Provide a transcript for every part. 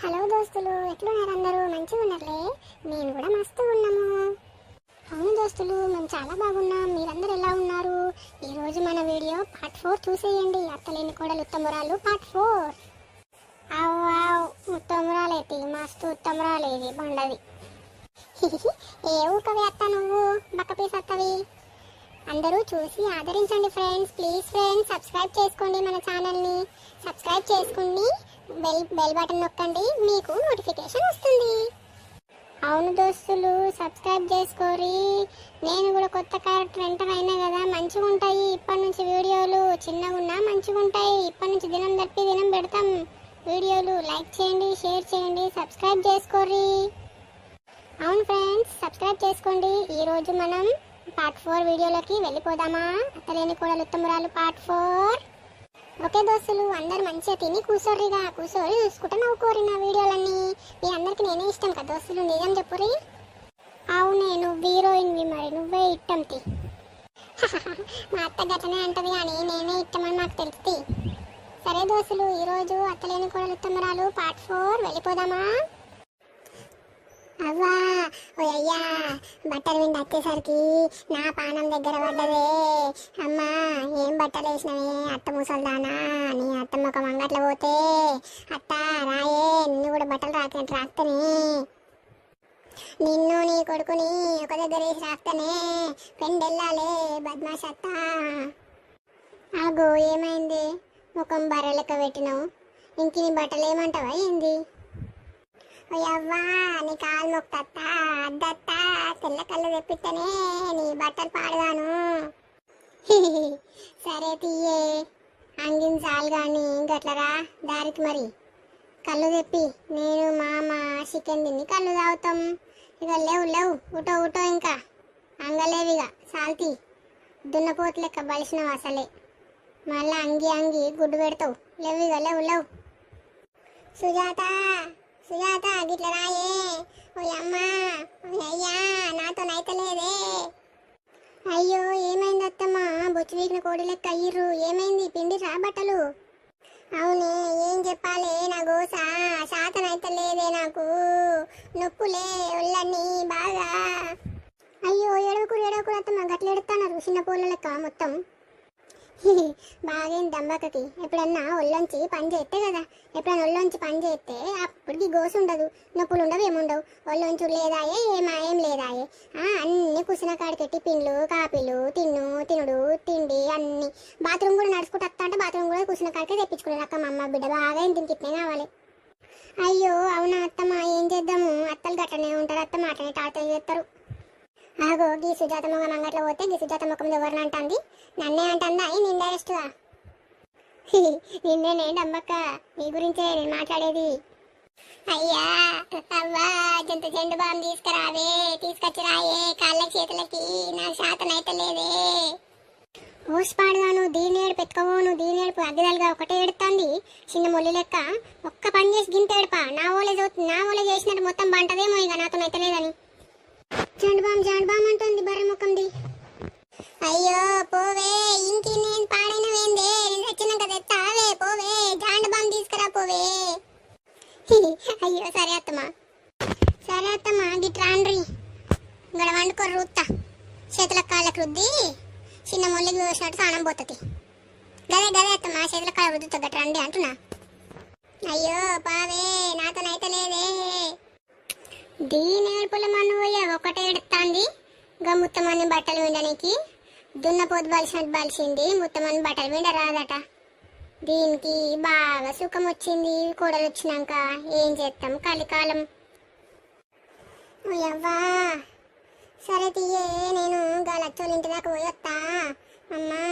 Hello దోస్తులు, ఎట్లున్నారు? అందరూ మంచిగా ఉన్నారులే. నేను కూడా మస్తు ఉన్నాము. అవును దోస్తులు, మేము చాలా బాగున్నాం. మీరందరూ ఎలా ఉన్నారు? ఈరోజు మన వీడియో పార్ట్ 4 చూసేయండి. అత్తలేని కోడలు ఉత్తమురాలు పార్ట్ 4. అవ్వావ్, ఉత్తమురాలేటి మస్తు ఉత్తమురాలేది బండది. ఏ ఊకవి అత్త నువ్వు బక్క పీస్ అత్తవి. అందరూ చూసి ఆదరించండి ఫ్రెండ్స్. ప్లీజ్ ఫ్రెండ్స్, సబ్స్క్రైబ్ చేసుకోండి మన ఛానల్ని. సబ్స్క్రైబ్ చేసుకుని బెల్ బటన్ నొక్కండి, మీకు నోటిఫికేషన్ వస్తుంది. అవును దోస్తులు, సబ్స్క్రైబ్ చేసుకోరి. నేను కూడా కొత్త క్యారెక్టర్ ఎంటర్ అయినా కదా, మంచిగా ఉంటాయి ఇప్పటి నుంచి వీడియోలు. చిన్నగా ఉన్నా మంచిగా ఉంటాయి. ఇప్పటి నుంచి దినం తప్పి దినం పెడతాం వీడియోలు. లైక్ చేయండి, షేర్ చేయండి, సబ్స్క్రైబ్ చేసుకోరి. అవును ఫ్రెండ్స్, సబ్స్క్రైబ్ చేసుకోండి. ఈరోజు మనం పార్ట్ 4 వీడియోలోకి వెళ్ళిపోదామా? అత్తలేని కోడలు ఉత్తమురాలు పార్ట్ 4. ఓకే దోస్తులు, అందరు మంచిగా తిని కూర్చోర్రిగా. కూర్చోరి చూసుకుంటే నవ్వుకోరి నా వీడియోలన్నీ. మీ అందరికి నేనే ఇష్టం కదా దోస్తులు, నిజం చెప్పురి. అవునే, నువ్వు హీరోయిన్వి, మరి నువ్వే ఇష్టం తి. మా అత్త గట్టనే అంటది కానీ నేనే ఇష్టమని నాకు తెలుస్తుంది. సరే దోస్తులు, ఈరోజు అత్తలేని కోడలు ఉత్తమురాలు పార్ట్ 4 వెళ్ళిపోదామా? అవ్వా ఓ అయ్యా, బట్టలు విండి వచ్చేసరికి నా పానం దగ్గర పడ్డదే. అమ్మా, ఏం బట్టలు వేసినవే అత్త ముసల్దానా? నీ అత్త ఒక మంగట్లో పోతే అత్త రాయే, నిన్ను కూడా బట్టలు రాస్తేనే, నిన్ను నీ కొడుకుని ఒక దగ్గర వేసి రాస్తేనే పెండెళ్ళాలే బద్మాష్ అత్త. ఆగో, ఏమైంది? ముఖం బర్రెలెక్క పెట్టినావు. ఇంక నీ బట్టలు ఏమంటావా ఏంది? అవ్వా, నీ కాలు మొక్తత్తా అద్దత్తా, తెల్ల కళ్ళు తెప్పిస్తేనే నీ బట్టలు పాడుగాను. సరే తీయే, అంగించాలు కానీ గట్లరా దారికి. మరి కళ్ళు తెప్పి నేను మామ చికెన్ తిని కళ్ళు తాగుతాం. ఇక లేవు ఉటో ఇంకా అంగలేవిగా సాల్తీ. దున్నపోతు లెక్క బలిసినావు అసలే. మళ్ళా అంగి గుడ్డు పెడతావు. లేవు. సుజాత గిట్ల రాయే. ఓ అమ్మా, ఓ అయ్యా, నాతో నైతలేదే. అయ్యో, ఏమైంది అత్తమ్మా? బొచ్చు వీకిన కోడి లెక్క అయ్యిర్రు. ఏమైంది? పిండి రా బట్టలు. అవునే, ఏం చెప్పాలి నా గోస? శాతనైతలేదే నాకు. నొప్పులే ఒళ్ళన్నీ బాగా. అయ్యో, ఎడవకురు అత్తమ్మ, గట్ల ఎడుతున్నారు చిన్న పూల లెక్క మొత్తం. బాగేం దమ్మకకి. ఎప్పుడన్నా ఒళ్ళొంచి పని చేస్తే కదా, ఎప్పుడన్నా ఒళ్ళొంచి పని చేస్తే అప్పటికి గోసు ఉండదు, నొప్పులు ఉండవు, ఏముండవు. ఒళ్ళొంచు లేదాయే, ఏం లేదాయే. అన్ని కుసిన కాడికి టిఫిన్లు కాపీలు తినుడు తిండి అన్ని. బాత్రూమ్ కూడా నడుచుకుంటూ వస్తా అంటే బాత్రూమ్ కూడా కుసిన కాడికే తెప్పించుకున్నాడు అక్క. మా అమ్మ బిడ్డ బాగా దీనికి ఇట్నే కావాలి. అయ్యో అవునా అత్తమ్మ, ఏం చేద్దాము? అత్తలు గట్టనే ఉంటారు, అత్త మాటనే టాటలు చేస్తారు. ఆగో, గీ సుజాత మొగం అంగట్లో పోతే గీ సుజాత ముఖం ఎవరిని అంటుంది? నన్నే అంటుందా? నిన్న డైరెక్ట్గా. నిన్నేనే డమ్మక్క, నీ గురించే నేను మాట్లాడేది. అయ్యా అవ్వా, జెండు బామ్ తీసుకొచ్చి రాయే కాళ్ళకి చేతులకి. నాకు శాతనైతే లేదే. ఓసిపాడుగాను, దీని ఏడుపు ఎత్తుకోను. దీని ఏడుపు అగ్గిదలుగా ఒకటే ఏడుతుంది చిన్న మొల్లి లెక్క. ఒక్క పని చేసి గింత ఏడుపా? నా ఓలే చేసినట్టు మొత్తం బంటదేమో ఇక నాతోనైతే లేదని. జెండు బామ్ అంటుంది బర్రె ముఖంది. అయ్యో పోవే, ఇంకి నేను పాడైన వేందే, నేను వచ్చినాక తెస్తావే. పోవే, జాండు బామ్ తీసుకురా పోవే. అయ్యో సరే అత్తమ్మా గిట్రాండ్రి ఇక్కడ వండుకొని రూత్తా. చేతుల కాళ్ళకు రుద్ది చిన్న మొల్లికి చూసినట్టు స్నానం పోతుంది. గదే అత్తమ్మా, చేతుల కాళ్ళ రుద్దుతా గట్రండి అంటున్నా. అయ్యో పావే, నాతోనైతే లేదే. దీని ఏడుపుల మనువయ్య ఒకటే ఎడుతుంది. ఇంకా ముత్తమని బట్టలు విండనికి దున్నపోతు బలిసింది. ముత్తమని బట్టలు విండ రాదట. దీనికి బాగా సుఖం వచ్చింది కోడలు వచ్చినాక. ఏం చేస్తాం, కలికాలం. అవ్వా సరే తీయే, నేను గలచ్చోళ్ళ ఇంటి దాకా పోయొత్తా. అమ్మా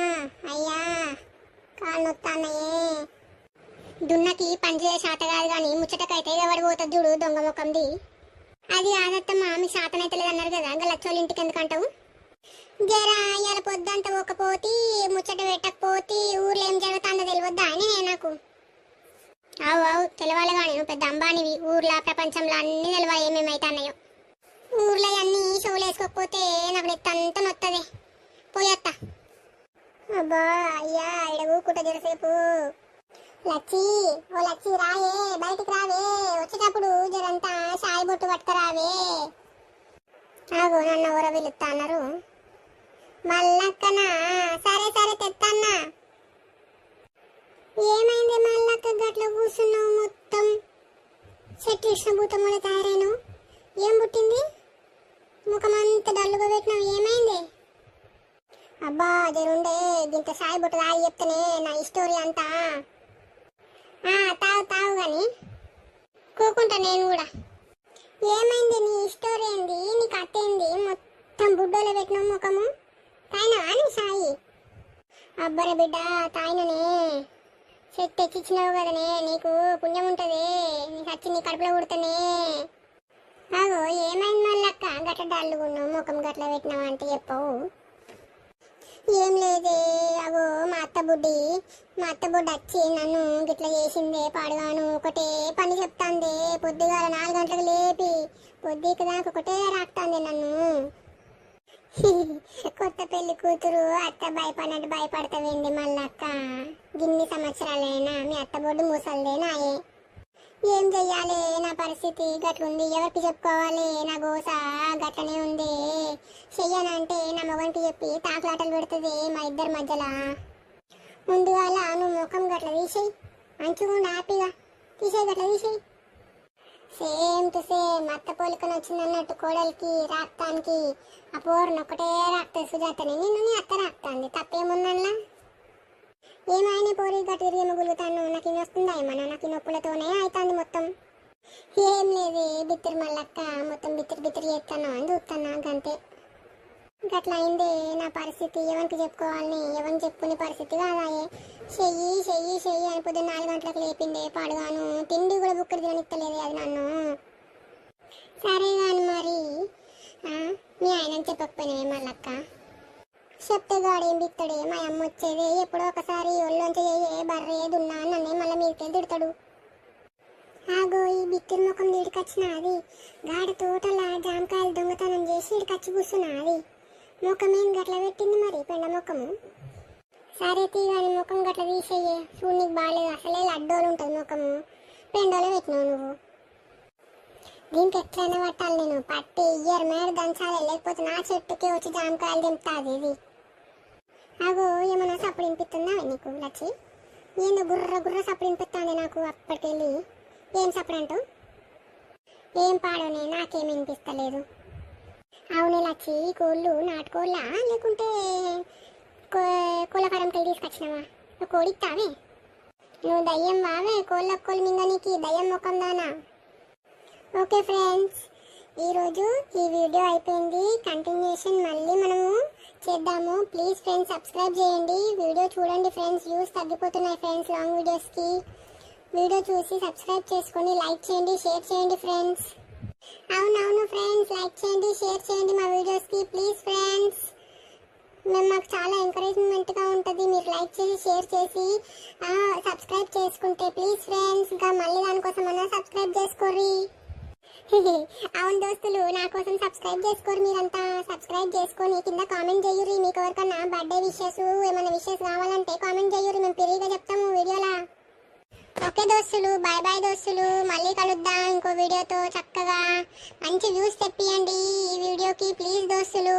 అయ్యా, కాళ్ళు నొత్తాన్నయే. దున్నకి పని చేసే శాత కాదు కానీ ముచ్చటకైతే ఎవడు పోతుంది చూడు దొంగ ముఖంది. అది ఆదత్తమ్మా, మీ శాతనైతే లేదన్నారు కదా, గలచ్చోళ్ళ ఇంటికి ఎందుకంటావు? జరా ఇవాళ పొద్దంతా ఒకపోతి ముచ్చట పెట్టకపోతే ఊర్లో ఏం జరుగుతుందో తెలియద్దా అని నాకు. అవు తెలవాలి కానీ నువ్వు పెద్ద అంబానివి. ఊర్లో ప్రపంచంలో అన్ని తెలవాలి ఏమేమైతున్నాయో. ఊర్లో అన్ని షోలు వేసుకోకపోతే నాకు నెత్తంతా నొత్తది. పోయత్తా. అబ్బా అయ్యా, ఇడ ఊకుంటా జరసేపు. లచ్చి, ఓ లచ్చి రాయే, బయటికి రావే. వచ్చి బొట్టు పట్టుకరావే. ఆగో నన్ను ఎవరో పిలుస్తా అన్నారు. మల్లక్కనా? సరే సరే తెత్తన్నా. ఏమైంది మల్లక్క గట్ల కూర్చున్నావు? మొత్తం చెట్టు ఇచ్చిన భూతమ్మలో తయారైను. ఏం పుట్టింది? ముఖమంతా డల్లుగా పెట్టినావు, ఏమైంది? అబ్బా జరుండే ఇంత సాయి బుట్ట తాగి చెప్తేనే నా స్టోరీ అంతా. తావు తావు గాని కూకుంటా నేను కూడా. ఏమైంది నీ స్టోరీ? ఏంది నీ కథ? ఏంది మొత్తం బుడ్డోలో పెట్టినావు ముఖము? తాయినవా నీ సాయి? అబ్బరే బిడ్డ తాయిననే. చెట్టు తెచ్చిచ్చినావు కదనే, నీకు పుణ్యం ఉంటుంది. నీకు వచ్చి నీ కడుపులో పుడతానే. అగో ఏమైంది మళ్ళక్క గట్ల డల్లుగున్నావు, ముఖం గట్ల పెట్టినావు అంటే చెప్పవు. ఏం లేదే, అగో మా అత్త బుడ్డి వచ్చి నన్ను గిట్ల చేసిందే పాడుగాను. ఒకటే పని చెప్తాందే. పొద్దుగాల 4 గంటలకు లేపి పొద్దుకి దాకా ఒకటే రాక్తాంది నన్ను. కొత్త పెళ్లి కూతురు అత్త భయపడినట్టు భయపడతావేంది మళ్ళక్క? గిన్ని సంవత్సరాలైనా మీ అత్త బొడ్డు మూసలేనాయే. ఏం చెయ్యాలి? నా పరిస్థితి గట్లుంది, ఎవరికి చెప్పుకోవాలి? నా గోస గట్లనే ఉంది. చెయ్యనంటే నా మొగనికి చెప్పి తాకులాటలు పెడుతుంది మా ఇద్దరి మధ్యలో. ముందుగాల నువ్వు ముఖం గట్ల తీసేయి, మంచిగా హ్యాపీగా తీసేయి, గట్ల తీసేయి. సేమ్ టు సేమ్ అత్త పోలికను వచ్చిందన్నట్టు కోడలికి రాక్తానికి ఆ పోరును ఒకటే రాక్తుంది సుజాతని. నిన్ను నీ అత్త రాక్తాంది, తప్పేముందల్లా? ఏమైనా పోరి గట్టి తిరిగి ముగులుతాను. నాకు ఇది వస్తుందా ఏమన్నా? నాకు నొప్పులతోనే అవుతుంది మొత్తం. ఏం లేదు బిత్తిరి మల్లక్క, మొత్తం బిత్తిరి చేస్తాను అని చూస్తాను. గంతే గట్ల అయిందే నా పరిస్థితి. ఎవరికి చెప్పుకోవాలని, ఎవరికి చెప్పుకునే పరిస్థితి కాదాయే. చెయ్యి చెయ్యి చెయ్యి అని పొద్దున్న 4 గంటలకు లేపిందే పాడుగాను. తిండి కూడా బుక్కడి తిననిస్తలేదు అది నన్ను. సరే కానీ మరి మీ ఆయనని చెప్పకపోయినావే మల్లక్క? చెప్తే గాడు ఏం బిత్తాడే? మా అమ్మ వచ్చేది ఎప్పుడో ఒకసారి ఒళ్ళొంచి బర్రే దున్నా నన్నే మళ్ళీ మీదకి తిడతాడు. ఆగో ఈ బిత్తిరి ముఖం వీడికొచ్చిన అది గాడ తోటల జామకాయలు దొంగతనం చేసి వీడికొచ్చి కూర్చున్నా. అది ముఖమేం గట్ల పెట్టింది మరి పెండ ముఖము? సరే తీగాని ముఖం గట్ల తీసేయే. చూడు నీకు బాగాలేదు, అసలే లడ్డోలు ఉంటుంది ముఖము. పెండోలో పెట్టినావు నువ్వు. దీనికి ఎట్లయినా పట్టాలి నేను, పట్టి ఇయర్ మేడ దంచాలి, లేకపోతే నా చెట్టుకే వచ్చి జామకాయలు దింపుతుంది ఇది. అగో ఏమన్నా సప్పుడు వినిపిస్తుందా నీకు లచ్చి? ఏందో గుర్ర గుర్ర సప్పుడు వినిపిస్తుంది నాకు అప్పటికెళ్ళి. ఏం సప్పుడు అంటూ? ఏం పాడోనే, నాకేం వినిపిస్తలేదు. అవునే లచ్చి, కోళ్ళు నాటుకోళ్ళా లేకుంటే కోళ్ళ ఫారంకి తీసుకొచ్చినావా? కోడి ఇస్తావే? నువ్వు దయ్యం వావే కోళ్ళ మింగనీకి దయ్యం ముఖం దానా? ఓకే ఫ్రెండ్స్, ఈరోజు ఈ వీడియో అయిపోయింది. కంటిన్యూషన్ మళ్ళీ మనము చేద్దాము. ప్లీజ్ ఫ్రెండ్స్ సబ్స్క్రైబ్ చేయండి. వీడియో చూడండి ఫ్రెండ్స్, వ్యూస్ తగ్గిపోతున్నాయి ఫ్రెండ్స్ లాంగ్ వీడియోస్కి. వీడియో చూసి సబ్స్క్రైబ్ చేసుకొని లైక్ చేయండి, షేర్ చేయండి ఫ్రెండ్స్. అవునవును ఫ్రెండ్స్, లైక్ చేయండి, షేర్ చేయండి మా వీడియోస్కి ప్లీజ్ ఫ్రెండ్స్. మాకు చాలా ఎంకరేజ్మెంట్గా ఉంటుంది మీరు లైక్ చేసి షేర్ చేసి సబ్స్క్రైబ్ చేసుకుంటే ప్లీజ్ ఫ్రెండ్స్. ఇంకా మళ్ళీ దానికోసం అన్నా సబ్స్క్రైబ్ చేసుకోర్రి. అవును దోస్తులు, నా కోసం సబ్స్క్రైబ్ చేసుకోరు మీరంతా. సబ్స్క్రైబ్ చేసుకొని కింద కామెంట్ చేయుర్రి. మీకు ఎవరికన్నా బర్త్డే విషెస్ ఏమైనా విషెస్ కావాలంటే కామెంట్ చేయుర్రి, మేము ఫ్రీగా చెప్తాము వీడియోలా. ఓకే దోస్తులు, బాయ్ బాయ్ దోస్తులు, మళ్ళీ కలుద్దాం ఇంకో వీడియోతో. చక్కగా మంచి వ్యూస్ తెప్పియండి ఈ వీడియోకి ప్లీజ్ దోస్తులు.